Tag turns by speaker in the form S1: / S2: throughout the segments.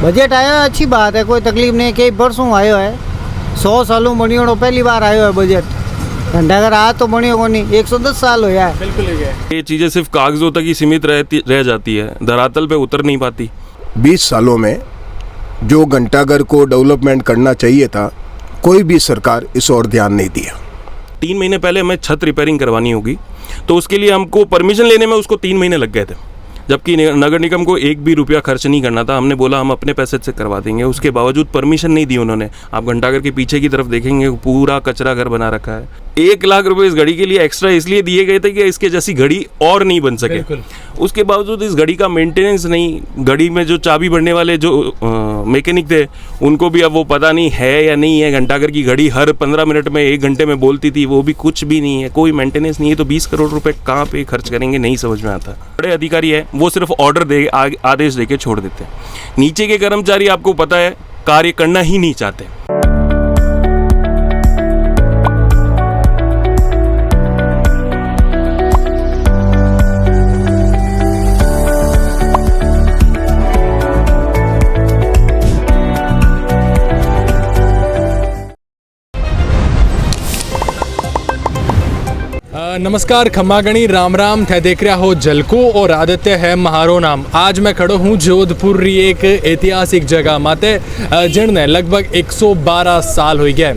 S1: Budget आया अच्छी बात है, कोई तकलीफ नहीं। कई बरसों आयो है, 100 सालों बनियोड़ो पहली बार आयो है बजट। घंटाघर आ तो बनियो को नहीं, 110 साल हो गया है।
S2: बिल्कुल ही है।
S3: ये चीज़ें सिर्फ कागजों तक ही सीमित रह जाती है, धरातल पे उतर नहीं पाती।
S4: 20 सालों में जो घंटाघर को डेवलपमेंट करना चाहिए था, कोई भी सरकार इस ओर ध्यान नहीं दिया।
S3: 3 महीने पहले हमें छत रिपेयरिंग करवानी होगी, तो उसके लिए हमको परमिशन लेने में उसको 3 महीने लग गए थे, जबकि नगर निगम को 1 भी रुपया खर्च नहीं करना था। हमने बोला हम अपने पैसे से करवा देंगे, उसके बावजूद परमिशन नहीं दी उन्होंने। आप घंटाघर के पीछे की तरफ देखेंगे, पूरा कचरा घर बना रखा है। 1 लाख रुपए इस घड़ी के लिए एक्स्ट्रा इसलिए दिए गए थे कि इसके जैसी घड़ी और नहीं बन सके। उसके बावजूद इस घड़ी का मेंटेनेंस नहीं। घड़ी में जो चाबी भरने वाले जो मैकेनिक थे, उनको भी अब वो पता नहीं है या नहीं है। घंटाघर की घड़ी हर 15 मिनट में 1 घंटे में बोलती थी, वो भी कुछ भी नहीं है, कोई मेंटेनेंस नहीं है। तो 20 करोड़ रुपए कहाँ पे खर्च करेंगे, नहीं समझ में आता। बड़े अधिकारी है, वो सिर्फ ऑर्डर दे आदेश दे के छोड़ देते हैं। नीचे के कर्मचारी आपको पता है कार्य करना ही नहीं चाहते।
S2: नमस्कार, खम्मागणी, राम राम। थे देख रहा हो जलको और आदित्य है महारो नाम। आज मैं खड़ो हूँ जोधपुर री एक ऐतिहासिक जगह माते, जिनने लगभग 112 साल हो गए।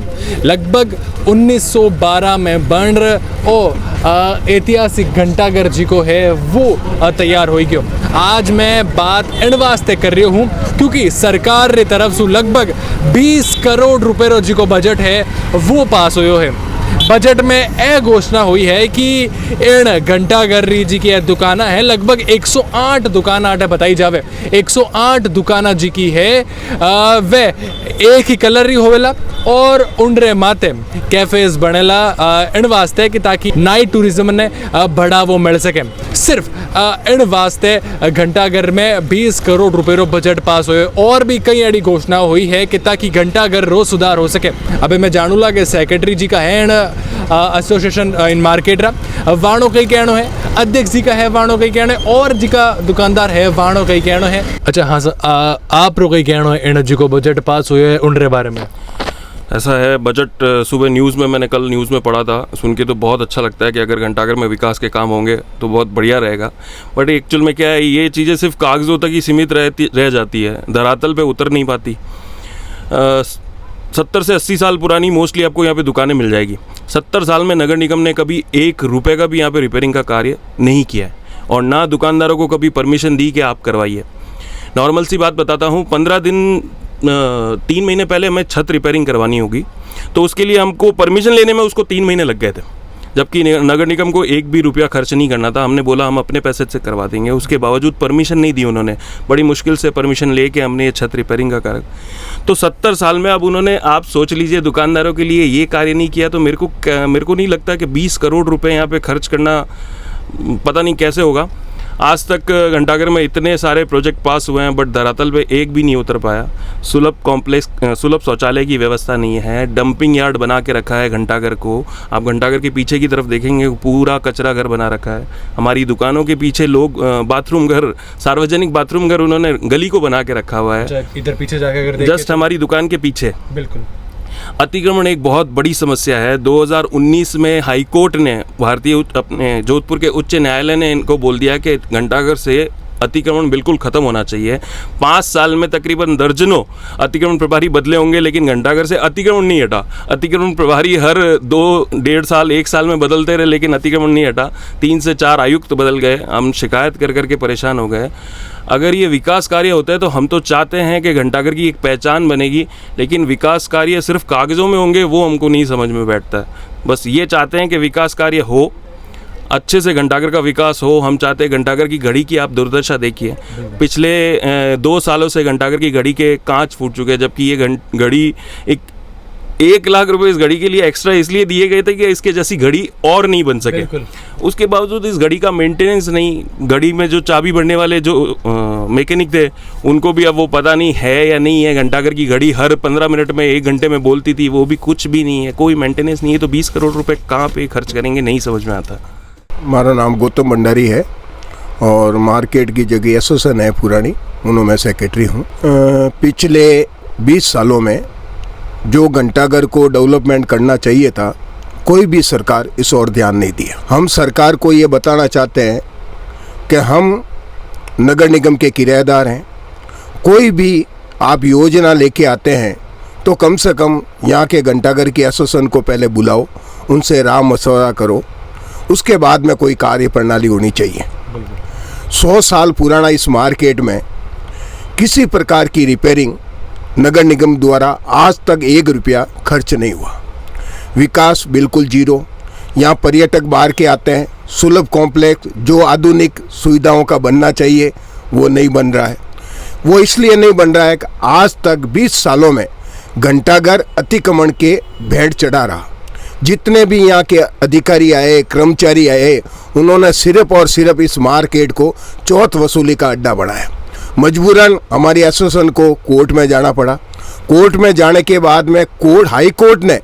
S2: लगभग 1912 में बन और ऐतिहासिक घंटाघर जी को है वो तैयार हो गयो। आज मैं बात इन वास्ते कर रही हूँ क्योंकि सरकार री तरफ से लगभग 20 करोड़ रुपए रो जी को बजट है वो पास होयो है। बजट में यह घोषणा हुई है कि इन घंटाघर जी की दुकाना है, लगभग 108 दुकाना आटे बताई जावे। 108 दुकाना जी की है, वे एक ही कलर री होवेला और उनरे माते कैफेज बनेला इन वास्ते कि ताकि नाइट टूरिज्म ने बढ़ावो मिल सके। सिर्फ इन वास्ते घंटाघर में 20 करोड़ रुपए रो बजट पास हुए। और भी कई अड़ी घोषणा हुई है कि ताकि घंटाघर रो सुधार हो सके। अबे मैं जानूला कि सेक्रेटरी जी का है एसोसिएशन इन मार्केट रा वाणो कई कहनो है, अध्यक्ष जी का है वाणो कई कहनो है, और जी का दुकानदार है वाणो कई कहनो है। अच्छा हाँ सर, आप रो कई कहनो है इन जी को बजट पास हुए उनरे बारे में?
S3: ऐसा है, बजट सुबह न्यूज़ में, मैंने कल न्यूज़ में पढ़ा था, सुन के तो बहुत अच्छा लगता है कि अगर घंटाघर में विकास के काम होंगे तो बहुत बढ़िया रहेगा। बट एक्चुअल में क्या है, ये चीज़ें सिर्फ कागज़ों तक ही सीमित रह जाती है, धरातल पे उतर नहीं पाती। 70 से 80 साल पुरानी मोस्टली आपको यहाँ पे दुकानें मिल जाएगी। 70 साल में नगर निगम ने कभी 1 रुपये का भी यहाँ पे रिपेयरिंग का कार्य नहीं किया है और ना दुकानदारों को कभी परमिशन दी कि आप करवाइए। नॉर्मल सी बात बताता हूँ, 3 महीने पहले हमें छत रिपेयरिंग करवानी होगी, तो उसके लिए हमको परमिशन लेने में उसको 3 महीने लग गए थे, जबकि नगर निगम को 1 भी रुपया खर्च नहीं करना था। हमने बोला हम अपने पैसे से करवा देंगे, उसके बावजूद परमिशन नहीं दी उन्होंने। बड़ी मुश्किल से परमिशन लेके हमने ये छत रिपेयरिंग का कार्य, तो 70 साल में अब उन्होंने, आप सोच लीजिए, दुकानदारों के लिए ये कार्य नहीं किया। तो मेरे को नहीं लगता कि 20 करोड़ रुपए यहाँ पे खर्च करना पता नहीं कैसे होगा। आज तक घंटाघर में इतने सारे प्रोजेक्ट पास हुए हैं, बट धरातल पे एक भी नहीं उतर पाया। सुलभ शौचालय की व्यवस्था नहीं है, डंपिंग यार्ड बना के रखा है घंटाघर को। आप घंटाघर के पीछे की तरफ देखेंगे, पूरा कचरा घर बना रखा है। हमारी दुकानों के पीछे लोग बाथरूम घर, सार्वजनिक बाथरूम घर उन्होंने गली को बना के रखा हुआ है।
S2: इधर पीछे जाकर
S3: जस्ट हमारी दुकान के पीछे।
S2: बिल्कुल।
S3: अतिक्रमण एक बहुत बड़ी समस्या है। 2019 में हाई कोर्ट ने, अपने जोधपुर के उच्च न्यायालय ने इनको बोल दिया कि घंटाघर से अतिक्रमण बिल्कुल ख़त्म होना चाहिए। 5 साल में तकरीबन दर्जनों अतिक्रमण प्रभारी बदले होंगे, लेकिन घंटाघर से अतिक्रमण नहीं हटा। अतिक्रमण प्रभारी हर 2-1.5 साल, 1 साल में बदलते रहे, लेकिन अतिक्रमण नहीं हटा। 3 से 4 आयुक्त बदल गए। हम शिकायत कर करके परेशान हो गए। अगर ये विकास कार्य होता है तो हम तो चाहते हैं कि घंटाघर की एक पहचान बनेगी, लेकिन विकास कार्य सिर्फ कागज़ों में होंगे वो हमको नहीं समझ में बैठता है। बस ये चाहते हैं कि विकास कार्य हो, अच्छे से घंटाघर का विकास हो। हम चाहते हैं घंटाघर की घड़ी की आप दुर्दशा देखिए, पिछले 2 सालों से घंटाघर की घड़ी के कांच फूट चुके हैं, जबकि ये घड़ी 1 लाख रुपए इस घड़ी के लिए एक्स्ट्रा इसलिए दिए गए थे कि इसके जैसी घड़ी और नहीं बन सके। उसके बावजूद इस घड़ी का मेंटेनेंस नहीं। घड़ी में जो चाबी भरने वाले जो मैकेनिक थे, उनको भी अब वो पता नहीं है या नहीं है। घंटाघर की घड़ी हर 15 मिनट में 1 घंटे में बोलती थी, वो भी कुछ भी नहीं है, कोई मेंटेनेंस नहीं है। तो 20 करोड़ रुपए कहाँ पे खर्च करेंगे, नहीं समझ में आता।
S4: हमारा नाम गौतम भंडारी है और मार्केट की जगह एसोसिएशन है पुरानी, उन्होंने मैं सेक्रेटरी हूँ। पिछले 20 सालों में जो घंटाघर को डेवलपमेंट करना चाहिए था, कोई भी सरकार इस ओर ध्यान नहीं दिया। हम सरकार को ये बताना चाहते हैं कि हम नगर निगम के किराएदार हैं। कोई भी आप योजना लेके आते हैं तो कम से कम यहाँ के घंटाघर की एसोसिएशन को पहले बुलाओ, उनसे राय मशवरा करो, उसके बाद में कोई कार्य प्रणाली होनी चाहिए। 100 साल पुराना इस मार्केट में किसी प्रकार की रिपेयरिंग नगर निगम द्वारा आज तक 1 रुपया खर्च नहीं हुआ। विकास बिल्कुल जीरो। यहाँ पर्यटक बाहर के आते हैं, सुलभ कॉम्प्लेक्स जो आधुनिक सुविधाओं का बनना चाहिए वो नहीं बन रहा है। वो इसलिए नहीं बन रहा है कि आज तक 20 सालों में घंटाघर अतिक्रमण के भेंट चढ़ा रहा। जितने भी यहाँ के अधिकारी आए, कर्मचारी आए, उन्होंने सिर्फ और सिर्फ इस मार्केट को चौथ वसूली का अड्डा बनाया। मजबूरन हमारी एसोसिएशन को कोर्ट में जाना पड़ा। कोर्ट में जाने के बाद में हाई कोर्ट ने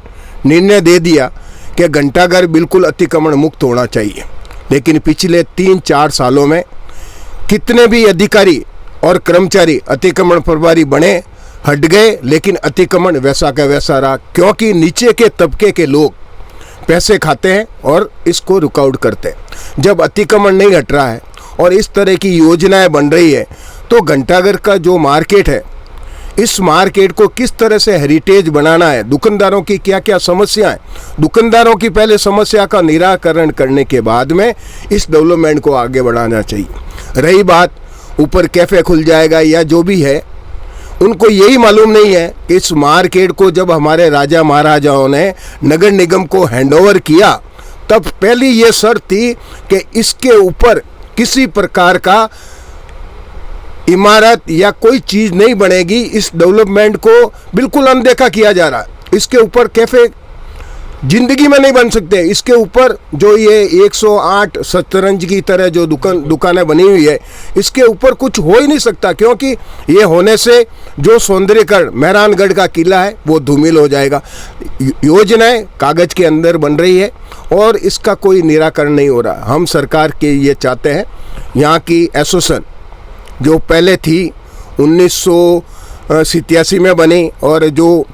S4: निर्णय दे दिया कि घंटाघर बिल्कुल अतिक्रमण मुक्त होना चाहिए। लेकिन पिछले 3-4 सालों में कितने भी अधिकारी और कर्मचारी अतिक्रमण प्रभारी बने, हट गए, लेकिन अतिक्रमण वैसा का वैसा रहा, क्योंकि नीचे के तबके के लोग पैसे खाते हैं और इसको रुकावट करते हैं। जब अतिक्रमण नहीं हट रहा है और इस तरह की योजनाएं बन रही है तो घंटाघर का जो मार्केट है, इस मार्केट को किस तरह से हेरिटेज बनाना है, दुकानदारों की क्या क्या समस्याएं, दुकानदारों की पहले समस्या का निराकरण करने के बाद में इस डेवलपमेंट को आगे बढ़ाना चाहिए। रही बात ऊपर कैफ़े खुल जाएगा या जो भी है, उनको यही मालूम नहीं है कि इस मार्केट को जब हमारे राजा महाराजाओं ने नगर निगम को हैंडओवर किया तब पहली ये शर्त थी कि इसके ऊपर किसी प्रकार का इमारत या कोई चीज़ नहीं बनेगी। इस डेवलपमेंट को बिल्कुल अनदेखा किया जा रहा है। इसके ऊपर कैफ़े जिंदगी में नहीं बन सकते। इसके ऊपर जो ये 108 शतरंज की तरह जो दुकानें बनी हुई है, इसके ऊपर कुछ हो ही नहीं सकता, क्योंकि ये होने से जो सौंदर्यीकरण मेहरानगढ़ का किला है वो धूमिल हो जाएगा। योजनाएं कागज के अंदर बन रही है और इसका कोई निराकरण नहीं हो रहा। हम सरकार के ये चाहते हैं, यहाँ की एसोसिएशन जो पहले थी 1987 में बनी और जो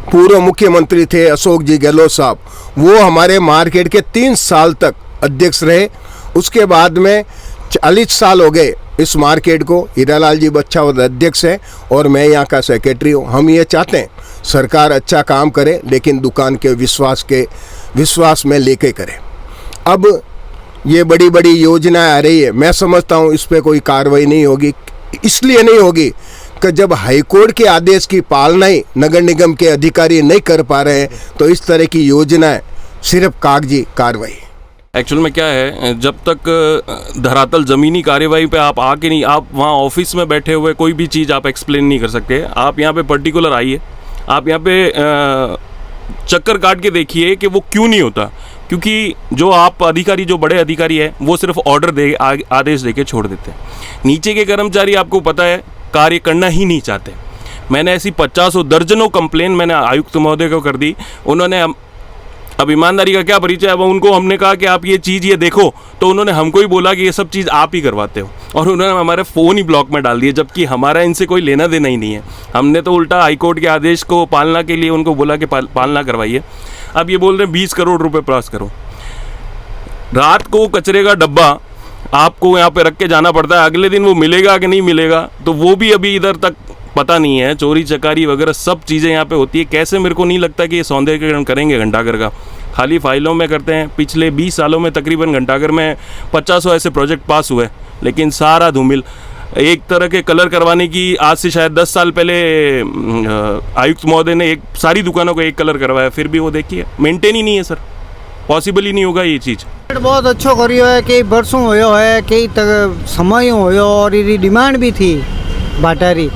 S4: पूर्व मुख्यमंत्री थे अशोक जी गहलोत साहब, वो हमारे मार्केट के 3 साल तक अध्यक्ष रहे। उसके बाद में 40 साल हो गए इस मार्केट को। हीरालाल जी बच्छावत अध्यक्ष हैं और मैं यहाँ का सेक्रेटरी हूँ। हम ये चाहते हैं सरकार अच्छा काम करे, लेकिन दुकान के विश्वास में लेके करे। अब ये बड़ी बड़ी योजनाएं आ रही है, मैं समझता हूँ इस पर कोई कार्रवाई नहीं होगी। इसलिए नहीं होगी कि जब हाईकोर्ट के आदेश की पालना ही नगर निगम के अधिकारी नहीं कर पा रहे हैं, तो इस तरह की योजनाएं सिर्फ कागजी कार्रवाई।
S3: एक्चुअल में क्या है, जब तक धरातल ज़मीनी कार्यवाही पे आप आके नहीं, आप वहाँ ऑफिस में बैठे हुए कोई भी चीज़ आप एक्सप्लेन नहीं कर सकते। आप यहाँ पे पर्टिकुलर आइए, आप यहाँ पे चक्कर काट के देखिए कि वो क्यों नहीं होता। क्योंकि जो आप अधिकारी, जो बड़े अधिकारी है, वो सिर्फ ऑर्डर दे, आदेश दे के छोड़ देते हैं। नीचे के कर्मचारी आपको पता है कार्य करना ही नहीं चाहते। मैंने ऐसी 50 दर्जनों कंप्लेन मैंने आयुक्त महोदय को कर दी। उन्होंने अब ईमानदारी का क्या परिचय, अब उनको हमने कहा कि आप ये चीज़ ये देखो, तो उन्होंने हमको ही बोला कि ये सब चीज़ आप ही करवाते हो, और उन्होंने हमारे फ़ोन ही ब्लॉक में डाल दिए, जबकि हमारा इनसे कोई लेना देना ही नहीं है। हमने तो उल्टा हाईकोर्ट के आदेश को पालना के लिए उनको बोला कि पालना करवाइए। अब ये बोल रहे हैं 20 करोड़ रुपए पास करो। रात को कचरे का डब्बा आपको यहाँ पे रख के जाना पड़ता है, अगले दिन वो मिलेगा कि नहीं मिलेगा तो वो भी अभी इधर तक पता नहीं है। चोरी चकारी वगैरह सब चीज़ें यहाँ पे होती है। कैसे, मेरे को नहीं लगता कि ये सौंदर्यीकरण करेंगे घंटाघर का, खाली फाइलों में करते हैं। पिछले 20 सालों में तकरीबन घंटाघर में 50 ऐसे प्रोजेक्ट पास हुए, लेकिन सारा धूमिल। एक तरह के कलर करवाने की आज से शायद 10 साल पहले आयुक्त महोदय ने सारी दुकानों को एक कलर करवाया, फिर भी वो देखिए मेंटेन ही नहीं है सर, पॉसिबल ही नहीं होगा ये चीज़।
S1: बहुत अच्छो करियो है, कई बरसों होयो है, कई समय होयो, और ये डिमांड भी थी भाटारी।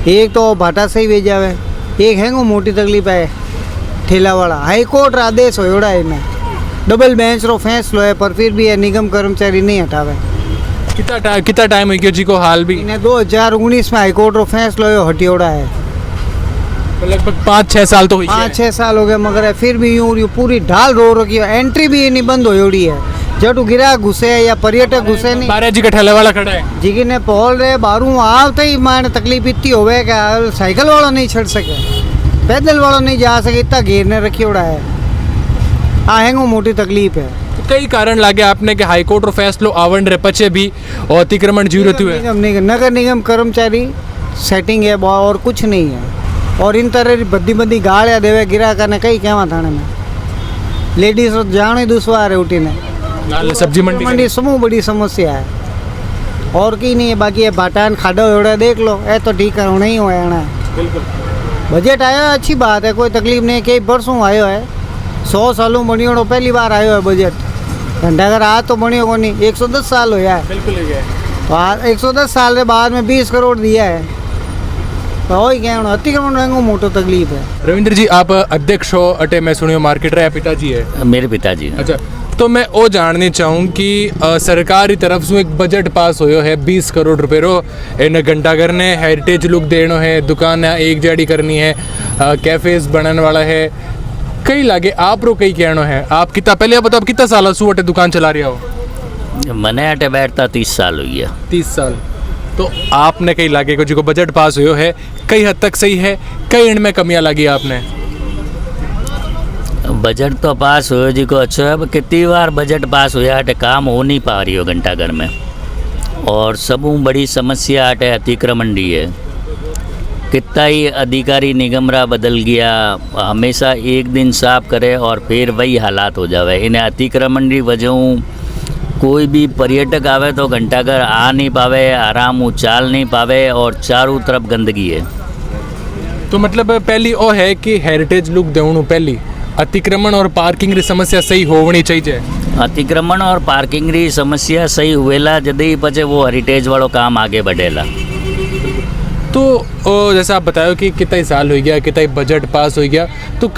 S1: एक तो भाटा से ही भेजावे, एक है मोटी तकलीफ है ठेला वाला। हाईकोर्ट आदेश होयोड़ा है इन्हें, डबल बेंच रो फैसलो है, पर फिर भी निगम कर्मचारी नहीं हटावे।
S2: कितना टाइम हो गया जी को हाल भी?
S1: इन्हें 2019 में हाईकोर्ट रो फैसलो हटियोड़ा है,
S2: लगभग 5-6 साल तो
S1: 5-6 साल हो गए, मगर फिर भी यूँ पूरी ढाल रो रखी है। एंट्री भी नहीं बंद होयोड़ी है, जट गिरा घुसे या पर्यटक घुसे नहीं
S2: बारे जी का ठेले वाला खड़ा है
S1: जी ने पोल रे बारू आवते ही माने तकलीफ इतनी होवे कि साइकिल वाला नहीं चढ़ सके, पैदल वाला नहीं जा सके, इतना घेर ने रखी उड़ा है। हेंगो मोटी तकलीफ है।
S2: कई कारण लागे आपने कि हाईकोर्ट रो फैसलो आवंड रे पचे भी और अतिक्रमण जीव रहती है।
S1: नगर निगम कर्मचारी सेटिंग है और कुछ नहीं है। और इन तरह बदी बदी गाड़ियाँ देवे गिरा करने कई कहवा थाने में लेडीज जानो ही दुश्वार है उठी ने
S2: सब्जी मंडी
S1: समूह बड़ी समस्या है और की नहीं है। बाकी ये भाटान खाडो एवड़ा देख लो, ए तो ठीक है नहीं हो बजट आयो अच्छी बात है, कोई तकलीफ नहीं। कई वर्षों आयो है, 100 सालों बनियो पहली बार आयो है बजट। घंटाघर आज तो बनियो को नहीं, 110 साल हो है। तो 110 साल के बाद में 20 करोड़ दिया है, तो वही क्या अतिक्रमण में मोटो तकलीफ है।
S2: रविंद्र जी आप अध्यक्ष हो अटे, मैं सुनियो मार्केट रे पिताजी है
S5: मेरे पिताजी।
S2: अच्छा, तो मैं वो जाननी चाहूँ कि सरकार की तरफ से एक बजट पास होयो है 20 करोड़ रुपए रो। इन घंटाघर ने हेरिटेज लुक देनो है, दुकान एक जाड़ी करनी है, कैफेज बनने वाला है, कई लागे आप रो कई कहनो है। आप कितना पहले बताओ आप कितना साल सु अटे दुकान चला रहा हो?
S5: मने अटे बैठता 30 साल हुई है।
S2: 30 साल। तो आपने कई लागे को जी को बजट पास हुयो है, कई हद तक सही है, कई इनमें कमियां लगी आपने?
S5: बजट तो पास हो जी को अच्छा है, कितनी बार बजट पास हुआ अटे काम हो नहीं पा रही हो घंटाघर में। और सबू बड़ी समस्या अटे अतिक्रमण दी है। कितना ही अधिकारी निगमरा बदल गया, हमेशा एक दिन साफ करे और फिर वही हालात हो जावे। इन्हें अतिक्रमण की वजह कोई भी पर्यटक आवे तो घंटाघर आ नहीं पावे, आराम उचाल नहीं पावे और चारों तरफ गंदगी है।
S2: तो मतलब पहली ओ है कि हेरिटेज लुक देवणु पहली अतिक्रमण और पार्किंग री समस्या सही होनी चाहिए।
S5: अतिक्रमण और पार्किंग री समस्या सही हुएला जदी पचे वो हेरिटेज वालों काम आगे बढ़ेला।
S2: तो जैसे आप बताओ कि कितना ही साल हो गया, कितना ही बजट पास हो गया, तो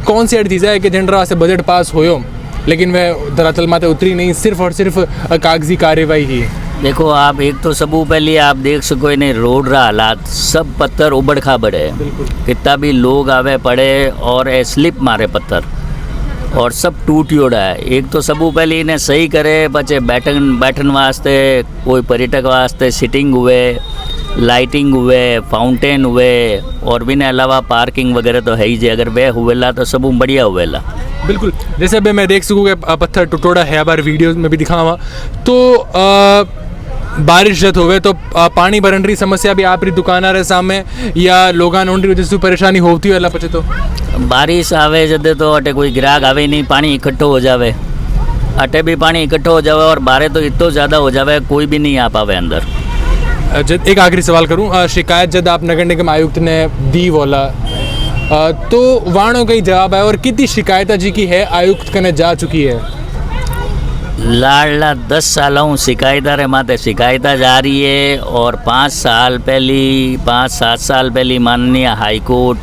S2: कौन सी चीज़ है कि जनरा से बजट पास होयो लेकिन वह धरातल माते उतरी नहीं, सिर्फ और सिर्फ कागजी कार्यवाही ही?
S5: देखो आप एक तो सबू पहले आप देख सको इन्हें रोड रा हालात सब पत्थर उबड़ खाबड़ है। कितना भी लोग आवे पड़े और स्लिप मारे पत्थर और सब टूटियोड़ा है। एक तो सबू पहले इन्हें सही करे, बचे बैठन वास्ते कोई पर्यटक वास्ते सिटिंग हुए, लाइटिंग हुए, फाउंटेन हुए और बिना अलावा पार्किंग वगैरह तो है ही जे। अगर वह हुएला तो सबू बढ़िया हुएला।
S2: बिल्कुल, जैसे अभी मैं देख सकूँ कि पत्थर टुटोड़ा है, बार वीडियो में भी दिखावा तो बारिश जत होवे तो पानी भरन री समस्या भी आप री दुकान रे सामने या लोगान उन वजह से परेशानी होती है? पचे तो
S5: बारिश आवे जदे तो अटे कोई ग्राहक आवे नहीं, पानी इकट्ठो हो जावे, अटे भी पानी इकट्ठो हो जावे और बारे तो इतो ज़्यादा हो जावे कोई भी नहीं आ पावे अंदर।
S2: जब एक आखिरी सवाल करूं, शिकायत जब आप नगर निगम आयुक्त ने दी बोला तो वाणों का ही जवाब है और कितनी शिकायत जी की है आयुक्त कने जा चुकी है?
S5: लाडला 10 सालों शिकायत रे माते शिकायत जा रही है। और 5-7 साल पहली माननीय हाईकोर्ट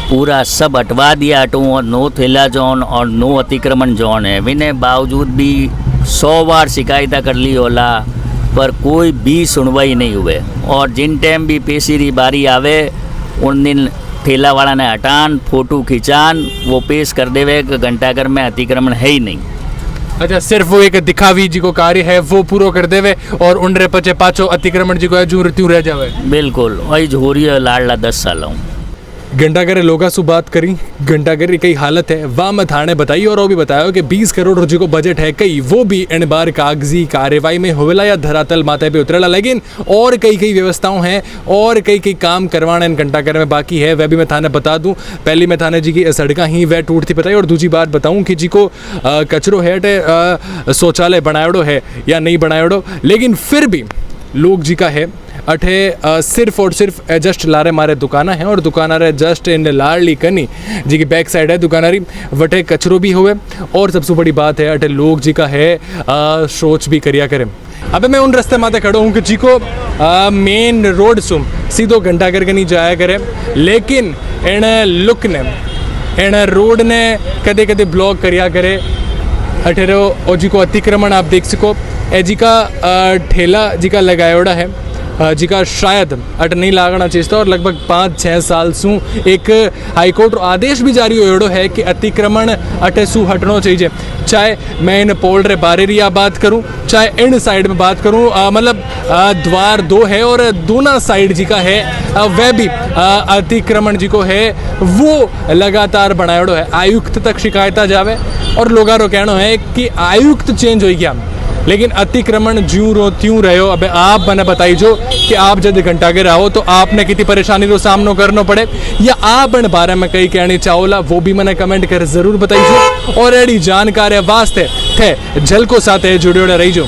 S5: पूरा सब हटवा दिया हटूँ और नो थैला जोन और नो अतिक्रमण जोन है। बिने बावजूद भी 100 बार शिकायत कर ली होला पर कोई भी सुनवाई नहीं हुए। और जिन टाइम भी पेशी री बारी आवे उन दिन ठेला वाला ने हटान फोटो खिंचान वो पेश कर देवे कि घंटाघर में अतिक्रमण है ही नहीं।
S2: अच्छा, सिर्फ वो एक दिखावी जी को कार्य है वो पूरा कर देवे और उन रे पचे पाचो अतिक्रमण जी को है जो त्यों रह जावे।
S5: बिल्कुल वही झोरी है लाडला 10 सालों।
S2: घंटाघर लोगा सु बात करी, घंटाघर की कई हालत है वहाँ मैं थाने बताई और वो भी बताया कि 20 करोड़ रुपये को बजट है कई वो भी इन बार कागजी कार्यवाही में होवेला या धरातल माथे पे उतरेला। लेकिन और कई व्यवस्थाओं हैं और कई काम करवाना इन घंटाघर में बाकी है, वह भी मैं थाने बता दूं। पहली मैं थाने जी की सड़क ही वह टूटती बताई और दूसरी बात बताऊं कि जी को कचरो है शौचालय बनायोड़ो है या नहीं बनायोड़ो, लेकिन फिर भी लोग जी का है अठे सिर्फ और सिर्फ जस्ट लारे मारे दुकाना है और दुकाना रे जस्ट इन लाड़ली कनी जी की बैक साइड है दुकानारी वटे कचरो भी हुए और सबसे बड़ी बात है अठे लोग जी का है शौच भी करिया करें। अबे मैं उन रास्ते माते खड़ो हूँ कि जी को मेन रोड सुम सीधो घंटाघर के नहीं जाया करे, लेकिन इन लुक ने इन रोड ने कदे कदे ब्लॉक करिया करे। अठेरो और जी को अतिक्रमण आप देख सको ए जी का ठेला जी का लगायोड़ा है जिका शायद अट नहीं लागना चाहिए और लगभग 5-6 साल सू एक हाईकोर्ट आदेश भी जारी होड़ो है कि अतिक्रमण अटे सू हटना चाहिए। चाहे मैं इन पोल रे बारे रिया बात करूं, चाहे इन साइड में बात करूं, मतलब द्वार 2 है और दोनों साइड जी का है वह भी अतिक्रमण जी को है वो लगातार बनायोड़ो है। आयुक्त तक शिकायत जावे और लोगों का कहना है कि आयुक्त चेंज हो गया लेकिन अतिक्रमण ज्यों रो त्यों रहो। अब आप मैंने बताइजो कि आप जब घंटाघर आओ तो आपने कितनी परेशानी रो सामना करना पड़े या आप इन बारे में कई कहनी चाहोला वो भी मैंने कमेंट कर जरूर बताइजो और एडी जानकारी वास्ते थे झलको साथ जुड़े रहीजो।